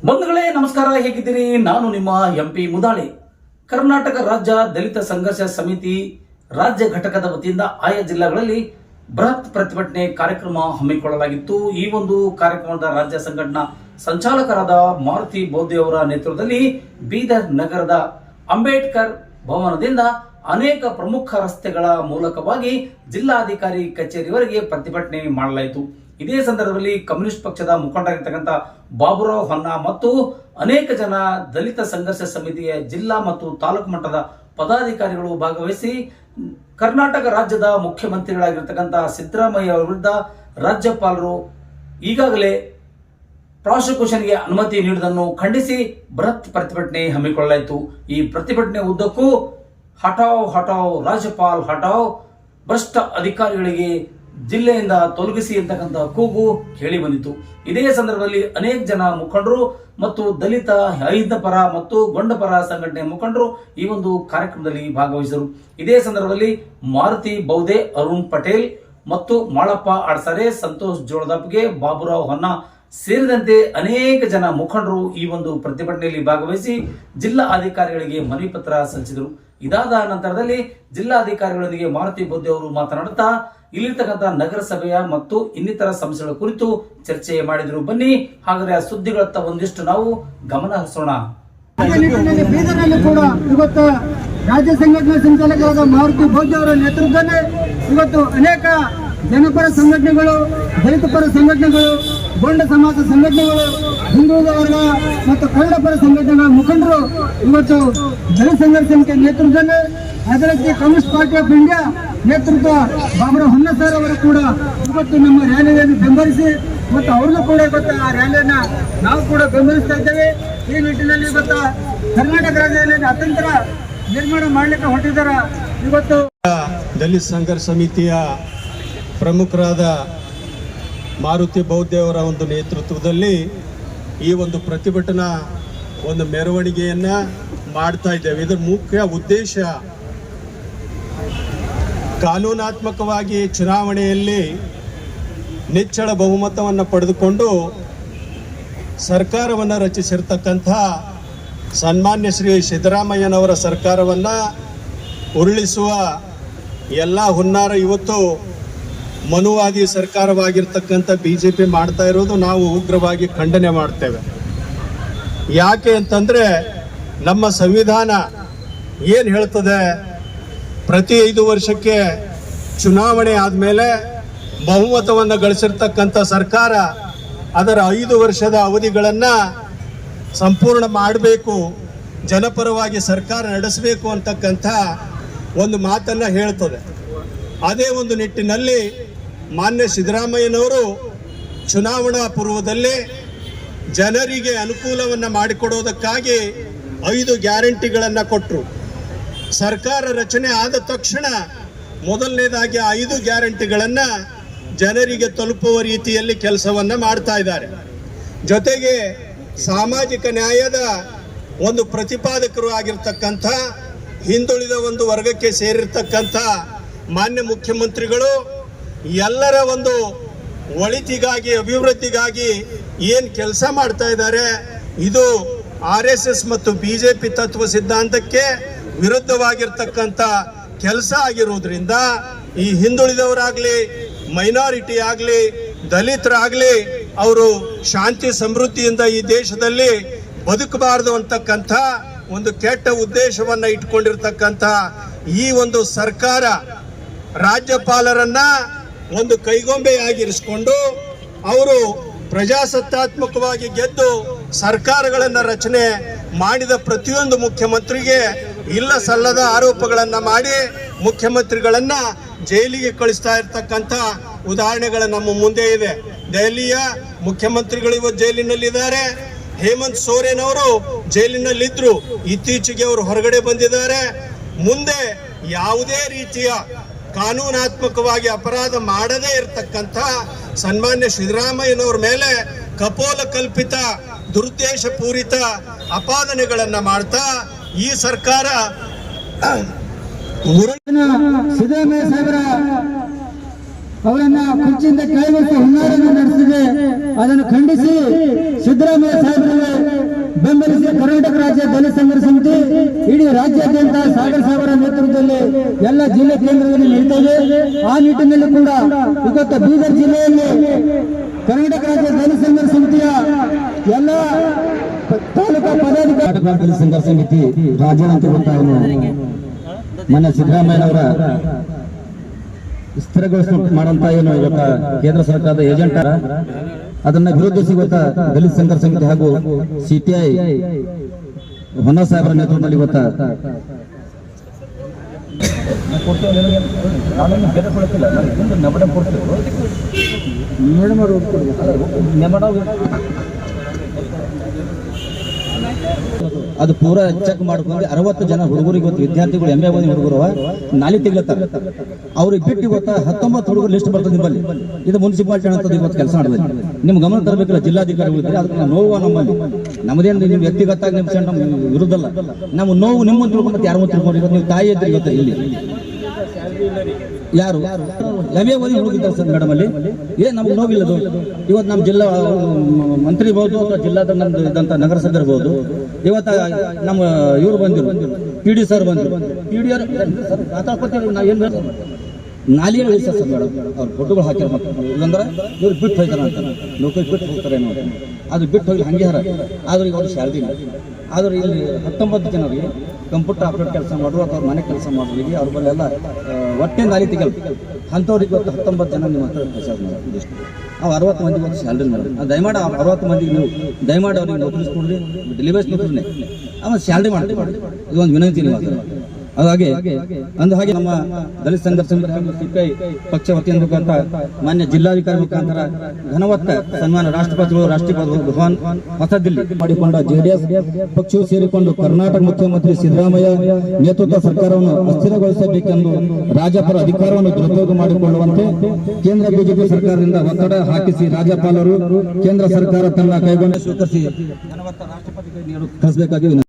ಬಂಧುಗಳೇ ನಮಸ್ಕಾರ, ಹೇಗಿದ್ದೀರಿ? ನಾನು ನಿಮ್ಮ ಎಂಪಿ ಮುದಾಳಿ. ಕರ್ನಾಟಕ ರಾಜ್ಯ ದಲಿತ ಸಂಘರ್ಷ ಸಮಿತಿ ರಾಜ್ಯ ಘಟಕದ ವತಿಯಿಂದ ಆಯಾ ಜಿಲ್ಲೆಗಳಲ್ಲಿ ಬೃಹತ್ ಪ್ರತಿಭಟನೆ ಕಾರ್ಯಕ್ರಮ ಹಮ್ಮಿಕೊಳ್ಳಲಾಗಿತ್ತು. ಈ ಒಂದು ಕಾರ್ಯಕ್ರಮದ ರಾಜ್ಯ ಸಂಘಟನಾ ಸಂಚಾಲಕರಾದ ಮಾರುತಿ ಬೋಧೆ ಅವರ ನೇತೃತ್ವದಲ್ಲಿ ಬೀದರ್ ನಗರದ ಅಂಬೇಡ್ಕರ್ ಭವನದಿಂದ ಅನೇಕ ಪ್ರಮುಖ ರಸ್ತೆಗಳ ಮೂಲಕವಾಗಿ ಜಿಲ್ಲಾಧಿಕಾರಿ ಕಚೇರಿವರೆಗೆ ಪ್ರತಿಭಟನೆ ಮಾಡಲಾಯಿತು. ಇದೇ ಸಂದರ್ಭದಲ್ಲಿ ಕಮ್ಯುನಿಸ್ಟ್ ಪಕ್ಷದ ಮುಖಂಡರಾಗಿರ್ತಕ್ಕಂಥ ಬಾಬುರಾವ್ ಹೊನ್ನ ಮತ್ತು ಅನೇಕ ಜನ ದಲಿತ ಸಂಘರ್ಷ ಸಮಿತಿಯ ಜಿಲ್ಲಾ ಮತ್ತು ತಾಲೂಕು ಮಟ್ಟದ ಪದಾಧಿಕಾರಿಗಳು ಭಾಗವಹಿಸಿ ಕರ್ನಾಟಕ ರಾಜ್ಯದ ಮುಖ್ಯಮಂತ್ರಿಗಳಾಗಿರ್ತಕ್ಕಂಥ ಸಿದ್ದರಾಮಯ್ಯ ಅವರ ವಿರುದ್ಧ ರಾಜ್ಯಪಾಲರು ಈಗಾಗಲೇ ಪ್ರಾಸಿಕ್ಯೂಷನ್ಗೆ ಅನುಮತಿ ನೀಡುವುದನ್ನು ಖಂಡಿಸಿ ಬೃಹತ್ ಪ್ರತಿಭಟನೆ ಹಮ್ಮಿಕೊಳ್ಳಲಾಯಿತು. ಈ ಪ್ರತಿಭಟನೆ ಉದ್ದಕ್ಕೂ ಹಟಾವ್ ಹಟಾವ್ ರಾಜ್ಯಪಾಲ್ ಹಟಾವ್, ಭ್ರಷ್ಟ ಅಧಿಕಾರಿಗಳಿಗೆ ಜಿಲ್ಲೆಯಿಂದ ತೊಲಗಿಸಿ ಅಂತಕ್ಕಂಥ ಕೂಗು ಕೇಳಿ ಬಂದಿತು. ಇದೇ ಸಂದರ್ಭದಲ್ಲಿ ಅನೇಕ ಜನ ಮುಖಂಡರು ಮತ್ತು ದಲಿತ ಐದ ಪರ ಮತ್ತು ಗೊಂಡಪರ ಸಂಘಟನೆ ಮುಖಂಡರು ಈ ಒಂದು ಕಾರ್ಯಕ್ರಮದಲ್ಲಿ ಭಾಗವಹಿಸಿದರು. ಇದೇ ಸಂದರ್ಭದಲ್ಲಿ ಮಾರುತಿ ಬೌದೆ, ಅರುಣ್ ಪಟೇಲ್ ಮತ್ತು ಮಾಳಪ್ಪ ಅಡ್ಸರೆ, ಸಂತೋಷ್ ಜೋಳದಪ್ಗೆ, ಬಾಬುರಾವ್ ಹೊನ್ನ ಸೇರಿದಂತೆ ಅನೇಕ ಜನ ಮುಖಂಡರು ಈ ಒಂದು ಪ್ರತಿಭಟನೆಯಲ್ಲಿ ಭಾಗವಹಿಸಿ ಜಿಲ್ಲಾ ಅಧಿಕಾರಿಗಳಿಗೆ ಮನವಿ ಪತ್ರ ಸಲ್ಲಿಸಿದರು. ಇದಾದ ನಂತರದಲ್ಲಿ ಜಿಲ್ಲಾಧಿಕಾರಿಗಳೊಂದಿಗೆ ಮಾರುತಿ ಬೌದ್ಧೆ ಅವರು ಮಾತನಾಡುತ್ತಾ ಇಲ್ಲಿರ್ತಕ್ಕಂಥ ನಗರಸಭೆಯ ಮತ್ತು ಇನ್ನಿತರ ಸಮಸ್ಯೆಗಳ ಕುರಿತು ಚರ್ಚೆ ಮಾಡಿದರು. ಬನ್ನಿ ಹಾಗಾದ್ರೆ ಆ ಸುದ್ದಿಗಳತ್ತ ಒಂದಿಷ್ಟು ನಾವು ಗಮನ ಹರಿಸೋಣ. ಬೀದರ್ನಲ್ಲಿ ಕೂಡ ಇವತ್ತು ರಾಜ್ಯ ಸಂಘಟನಾ ಸಂಚಾಲಕರಾದ ಮಾರುತಿ ಬೌದ್ಧೆ ಅವರ ನೇತೃತ್ವದಲ್ಲಿ ಇವತ್ತು ಅನೇಕ ಜನಪರ ಸಂಘಟನೆಗಳು, ದಲಿತ ಪರ ಸಂಘಟನೆಗಳು, ಗೊಂಡ ಸಮಾಜ ಸಂಘಟನೆಗಳು, ಹಿಂದುಳಿದ ವರ್ಗ ಮತ್ತು ಕನ್ನಡ ಪರ ಸಂಘಟನೆಗಳ ಮುಖಂಡರು ಇವತ್ತು ದಲಿತ ಸಂಘರ್ಷಕ್ಕೆ ನೇತೃತ್ವದಲ್ಲಿ ಅದರಂತೆ ಕಮ್ಯುನಿಸ್ಟ್ ಪಾರ್ಟಿ ಆಫ್ ಇಂಡಿಯಾ ನೇತೃತ್ವ ಬಾಬುರಾವ್ ಹೊನ್ನ ಸರ್ ಅವರು ಕೂಡ ಇವತ್ತು ನಮ್ಮ ರ್ಯಾಲಿಯನ್ನು ಬೆಂಬಲಿಸಿ ಮತ್ತು ಅವ್ರಿಗೂ ಕೂಡ ಇವತ್ತು ಆ ರ್ಯಾಲಿಯನ್ನ ನಾವು ಕೂಡ ಬೆಂಬಲಿಸ್ತಾ ಇದ್ದೇವೆ. ಈ ನಿಟ್ಟಿನಲ್ಲಿ ಇವತ್ತು ಕರ್ನಾಟಕ ರಾಜ್ಯದಲ್ಲಿ ಅತಂತ್ರ ನಿರ್ಮಾಣ ಮಾಡಲಿಕ್ಕೆ ಹೊರಟಿದ್ದಾರೆ. ಇವತ್ತು ದಲಿತ ಸಂಘರ್ಷ ಸಮಿತಿಯ ಪ್ರಮುಖರಾದ ಮಾರುತಿ ಬೌದ್ಧೆ ಅವರ ಒಂದು ನೇತೃತ್ವದಲ್ಲಿ ಈ ಒಂದು ಪ್ರತಿಭಟನಾ ಒಂದು ಮೆರವಣಿಗೆಯನ್ನು ಮಾಡ್ತಾ ಇದ್ದೇವೆ. ಇದರ ಮುಖ್ಯ ಉದ್ದೇಶ ಕಾನೂನಾತ್ಮಕವಾಗಿ ಚುನಾವಣೆಯಲ್ಲಿ ನಿಚ್ಚಳ ಬಹುಮತವನ್ನು ಪಡೆದುಕೊಂಡು ಸರ್ಕಾರವನ್ನು ರಚಿಸಿರ್ತಕ್ಕಂಥ ಸನ್ಮಾನ್ಯ ಶ್ರೀ ಸಿದ್ದರಾಮಯ್ಯನವರ ಸರ್ಕಾರವನ್ನು ಉರುಳಿಸುವ ಎಲ್ಲ ಹುನ್ನಾರ ಇವತ್ತು ಮನುವಾದಿ ಸರ್ಕಾರವಾಗಿರ್ತಕ್ಕಂಥ BJP ಮಾಡ್ತಾ ಇರೋದು ನಾವು ಉಗ್ರವಾಗಿ ಖಂಡನೆ ಮಾಡ್ತೇವೆ. ಯಾಕೆ ಅಂತಂದರೆ ನಮ್ಮ ಸಂವಿಧಾನ ಏನು ಹೇಳ್ತದೆ, ಪ್ರತಿ 5 ವರ್ಷಕ್ಕೆ ಚುನಾವಣೆ ಆದಮೇಲೆ ಬಹುಮತವನ್ನು ಗಳಿಸಿರ್ತಕ್ಕಂಥ ಸರ್ಕಾರ ಅದರ 5 ವರ್ಷದ ಅವಧಿಗಳನ್ನು ಸಂಪೂರ್ಣ ಮಾಡಬೇಕು, ಜನಪರವಾಗಿ ಸರ್ಕಾರ ನಡೆಸಬೇಕು ಅಂತಕ್ಕಂಥ ಒಂದು ಮಾತನ್ನು ಹೇಳ್ತದೆ. ಅದೇ ಒಂದು ನಿಟ್ಟಿನಲ್ಲಿ ಮಾನ್ಯ ಸಿದ್ದರಾಮಯ್ಯನವರು ಚುನಾವಣಾ ಪೂರ್ವದಲ್ಲಿ ಜನರಿಗೆ ಅನುಕೂಲವನ್ನು ಮಾಡಿಕೊಡೋದಕ್ಕಾಗಿ 5 ಗ್ಯಾರಂಟಿಗಳನ್ನು ಕೊಟ್ಟರು. ಸರ್ಕಾರ ರಚನೆ ಆದ ತಕ್ಷಣ ಮೊದಲನೇದಾಗಿ 5 ಗ್ಯಾರಂಟಿಗಳನ್ನು ಜನರಿಗೆ ತಲುಪುವ ರೀತಿಯಲ್ಲಿ ಕೆಲಸವನ್ನು ಮಾಡ್ತಾ ಇದ್ದಾರೆ. ಜೊತೆಗೆ ಸಾಮಾಜಿಕ ನ್ಯಾಯದ ಒಂದು ಪ್ರತಿಪಾದಕರು ಆಗಿರ್ತಕ್ಕಂಥ ಹಿಂದುಳಿದ ಒಂದು ವರ್ಗಕ್ಕೆ ಸೇರಿರ್ತಕ್ಕಂಥ ಮಾನ್ಯ ಮುಖ್ಯಮಂತ್ರಿಗಳು ಎಲ್ಲರ ಒಂದು ಒಳಿತಿಗಾಗಿ, ಅಭಿವೃದ್ಧಿಗಾಗಿ ಏನು ಕೆಲಸ ಮಾಡ್ತಾ ಇದ್ದಾರೆ, ಇದು RSS ಮತ್ತು BJP ತತ್ವ ಸಿದ್ಧಾಂತಕ್ಕೆ ವಿರುದ್ಧವಾಗಿರ್ತಕ್ಕಂಥ ಕೆಲಸ ಆಗಿರೋದ್ರಿಂದ ಈ ಹಿಂದುಳಿದವರಾಗಲಿ, ಮೈನಾರಿಟಿ ಆಗಲಿ, ದಲಿತರಾಗಲಿ ಅವರು ಶಾಂತಿ ಸಮೃದ್ಧಿಯಿಂದ ಈ ದೇಶದಲ್ಲಿ ಬದುಕಬಾರದು ಅಂತಕ್ಕಂಥ ಒಂದು ಕೆಟ್ಟ ಉದ್ದೇಶವನ್ನು ಇಟ್ಕೊಂಡಿರ್ತಕ್ಕಂಥ ಈ ಒಂದು ಸರ್ಕಾರ ರಾಜ್ಯಪಾಲರನ್ನ ಒಂದು ಕೈಗೊಂಬೆಯಾಗಿರಿಸಿಕೊಂಡು ಅವರು ಪ್ರಜಾಸತ್ತಾತ್ಮಕವಾಗಿ ಗೆದ್ದು ಸರ್ಕಾರಗಳನ್ನು ರಚನೆ ಮಾಡಿದ ಪ್ರತಿಯೊಂದು ಮುಖ್ಯಮಂತ್ರಿಗೆ ಇಲ್ಲ ಸಲ್ಲದ ಆರೋಪಗಳನ್ನು ಮಾಡಿ ಮುಖ್ಯಮಂತ್ರಿಗಳನ್ನ ಜೈಲಿಗೆ ಕಳಿಸ್ತಾ ಇರ್ತಕ್ಕಂಥ ಉದಾಹರಣೆಗಳು ನಮ್ಮ ಮುಂದೆ ಇದೆ. ದೆಹಲಿಯ ಮುಖ್ಯಮಂತ್ರಿಗಳು ಇವತ್ತು ಜೈಲಿನಲ್ಲಿದ್ದಾರೆ. ಹೇಮಂತ್ ಸೋರೆನ್ ಅವರು ಜೈಲಿನಲ್ಲಿದ್ದರು, ಇತ್ತೀಚೆಗೆ ಅವರು ಹೊರಗಡೆ ಬಂದಿದ್ದಾರೆ. ಮುಂದೆ ಯಾವುದೇ ರೀತಿಯ ಕಾನೂನಾತ್ಮಕವಾಗಿ ಅಪರಾಧ ಮಾಡದೇ ಇರತಕ್ಕಂಥ ಸನ್ಮಾನ್ಯ ಸಿದ್ದರಾಮಯ್ಯನವರ ಮೇಲೆ ಕಪೋಲ ಕಲ್ಪಿತ ದುರುದ್ದೇಶ ಪೂರಿತ ಅಪಾದನೆಗಳನ್ನು ಮಾಡ್ತಾ ಈ ಸರ್ಕಾರ ಸಿದ್ದರಾಮಯ್ಯ ಸಾಹೇಬರ ಅವರನ್ನ ಕುರ್ಚಿಯಿಂದ ಕೆಳಗಿಳಿಸಿ ಹುನ್ನಾರವನ್ನು ನಡೆಸಿದೆ. ಅದನ್ನು ಖಂಡಿಸಿ ಸಿದ್ದರಾಮಯ್ಯ ಸಾಹೇಬರಿಗೆ ಬೆಂಬಲಿಸಿ ಕರ್ನಾಟಕ ರಾಜ್ಯ ದಲಿತ ಸಂಘರ್ಷ ಸಮಿತಿ ಇಡೀ ರಾಜ್ಯಾದ್ಯಂತ ಸಾಗರ್ ಸಾಹೇಬರ ನೇತೃತ್ವದಲ್ಲಿ ಎಲ್ಲ ಜಿಲ್ಲೆ ಕೇಂದ್ರದಲ್ಲಿ ನಡೀತಾ ಇದೆ. ಆ ನಿಟ್ಟಿನಲ್ಲಿ ಕೂಡ ಇವತ್ತು ಬೀದರ್ ಜಿಲ್ಲೆಯಲ್ಲಿ ಕರ್ನಾಟಕ ರಾಜ್ಯ ದಲಿತ ಸಂಘರ್ಷ ಸಮಿತಿಯ ಎಲ್ಲ ತಾಲೂಕಾ ಪದಾಧಿಕಾರಿ ದಲಿತ ಸಂಘರ್ಷ ಸಮಿತಿ ರಾಜ್ಯಾದ್ಯಂತ ಮೊನ್ನೆ ಸಿದ್ದರಾಮಯ್ಯನವರ ಸ್ಥಿರಗೊಳಿಸ ಮಾಡುವಂತ ಏನು ಇವತ್ತ ಕೇಂದ್ರ ಸರ್ಕಾರದ ಏಜೆಂಟ್ ಅದನ್ನ ವಿರೋಧಿಸಿ ಇವತ್ತ ದಲಿತ ಸಂಘರ್ಷ ಸಮಿತಿ ಹಾಗೂ ಸಿಪಿಐ ಹೊನ್ನ ಸಾಹೇಬರ ನೇತೃತ್ವದಲ್ಲಿ ಇವತ್ತ ಅದು ಪೂರಾ ಚೆಕ್ ಮಾಡ್ಕೊಂಡು 60 ಜನ ಹುಡುಗರಿಗೆ ಇವತ್ತು ವಿದ್ಯಾರ್ಥಿಗಳು MA ಓದಿ ಹುಡುಗರು ನಾಲಿ ತೆಗಿಲತ್ತಾರೆ. ಅವ್ರಿಗೆ ಬಿಟ್ಟು ಇವತ್ತು 19 ಹುಡುಗರು ಲಿಸ್ಟ್ ಬರ್ತದೆ ನಿಮ್ಮಲ್ಲಿ. ಇದು ಮುನ್ಸಿಪಾಲಿಟಿ ಅಂತ ಇವತ್ತು ಕೆಲಸ ಮಾಡಿದೆ. ನಿಮ್ ಗಮನ ತರಬೇಕಲ್ಲ ಜಿಲ್ಲಾಧಿಕಾರಿಗಳಿದ್ರೆ. ಅದಕ್ಕೆ ನೋವು ನಮ್ಮಲ್ಲಿ ನಮ್ಮದೇನು ನಿಮ್ ವ್ಯಕ್ತಿಗತ ನಮ್ಮ ವಿರುದ್ಧ ಅಲ್ಲ. ನಾವು ನೋವು ನಿಮ್ಮ ತಿಳ್ಕೊಂಡು ಯಾರು ತಿಳ್ಕೊಂಡು ಇವತ್ತು ನೀವು ತಾಯಿ ಇದ್ರಿ ಇವತ್ತು ಇಲ್ಲಿ ಯಾರು MA ಓದಿ ಹುಡುಗಿದ್ದಾರೆ ಸರ್ ಮೇಡಮ್ ಅಲ್ಲಿ ನಮ್ಗೆ ನೋವಿಲ್ಲದು. ಇವತ್ತು ನಮ್ಮ ಜಿಲ್ಲಾ ಮಂತ್ರಿ ಇರ್ಬೋದು ಅಥವಾ ಜಿಲ್ಲಾದ ನಮ್ದು ಇದ್ದಂತ ನಗರಸಭೆ ಇರ್ಬೋದು. ಇವತ್ತು ನಮ್ಮ ಇವ್ರು ಬಂದಿರು PD ಸರ್ ಬಂದರು. PD ನಾವು ಏನ್ ನಾಲಿಗೆ ಉಳಿಸ ಸರ್ ಮೇಡಮ್ ಅವ್ರ ಫೋಟೋಗಳು ಹಾಕಿರೋ ಇಲ್ಲಂದ್ರೆ ಇವ್ರು ಬಿಟ್ಟು ಹೋಗ್ತಾರೆ ಅಂತ ನೌಕರಿ ಬಿಟ್ಟು ಹೋಗ್ತಾರೆ ಏನೋ ಅದು ಬಿಟ್ಟು ಹೋಗಿ ಹಂಗೆ ಹರ. ಆದ್ರೆ ಈಗ ಅವ್ರು ಶಾರದಿ ಆದ್ರೆ ಇಲ್ಲಿ 19 ಜನರಿಗೆ ಕಂಪ್ಯೂಟರ್ ಆಪರೇಟ್ ಕೆಲಸ ಮಾಡುವ ಅಥವಾ ಮನೆ ಕೆಲಸ ಮಾಡೋರಿಗೆ ಅವ್ರ ಬಲ್ಲೆಲ್ಲ ಒಟ್ಟೆ ನಾಲಿ ತೆಗಲ್ ಅಂಥವ್ರಿಗೆ ಇವತ್ತು 19 ಜನ ನಿಮ್ಮ ಹತ್ರ ಕೆಲಸ ಮಾಡೋದು ಇಷ್ಟು. ಅವು 60 ಮಂದಿ ಇವತ್ತು ಸ್ಯಾಲ್ರಿ ಮಾಡಿ ದಯಮಾಡಿ 60 ಮಂದಿಗೆ ನೀವು ದಯಮಾಡಿ ಅವ್ರಿಗೆ ನೌಕರಿ ಕೊಡ್ರಿ ಡೆಲಿವರಿ ನೌಕರಿನೇ ಆಮೇಲೆ ಸ್ಯಾಲ್ರಿ ಮಾಡ್ತೀವಿ. ಇದೊಂದು ವಿನಂತಿ ನೀವು ಹಾಗಾಗಿ ಅಂದ ಹಾಗೆ ನಮ್ಮ ದಲಿತ ಸಂಘರ್ಷ ಸಮಿತಿ ಹಾಗೂ ಸಿಪಿಐ ಪಕ್ಷ ವತಿಯಿಂದ ಮುಖಾಂತರ ಮಾನ್ಯ ಜಿಲ್ಲಾಧಿಕಾರಿ ಮುಖಾಂತರ ಘನವತ್ತ ಸನ್ಮಾನ ರಾಷ್ಟ್ರಪತಿಗಳು ರಾಷ್ಟ್ರಪತಿ ಭವನ್ ಹೊಸದಿಲ್ಲಿ ಮಾಡಿಕೊಂಡ JDS ಪಕ್ಷವು ಸೇರಿಕೊಂಡು ಕರ್ನಾಟಕ ಮುಖ್ಯಮಂತ್ರಿ ಸಿದ್ದರಾಮಯ್ಯ ನೇತೃತ್ವ ಸರ್ಕಾರವನ್ನು ಅಸ್ಥಿರಗೊಳಿಸಬೇಕೆಂದು ರಾಜ್ಯಪಾಲ ಅಧಿಕಾರವನ್ನು ದುರುಪಯೋಗ ಮಾಡಿಕೊಳ್ಳುವಂತೆ ಕೇಂದ್ರ ಬಿಜೆಪಿ ಸರ್ಕಾರದಿಂದ ಒತ್ತಡ ಹಾಕಿಸಿ ರಾಜ್ಯಪಾಲರು ಕೇಂದ್ರ ಸರ್ಕಾರ ತನ್ನ ಕೈಗೊಂಡು ಸ್ವೀಕರಿಸಿ ಘನವತ್ತ ರಾಷ್ಟ್ರಪತಿಗೆ ಕಳಿಸಬೇಕಾಗಿ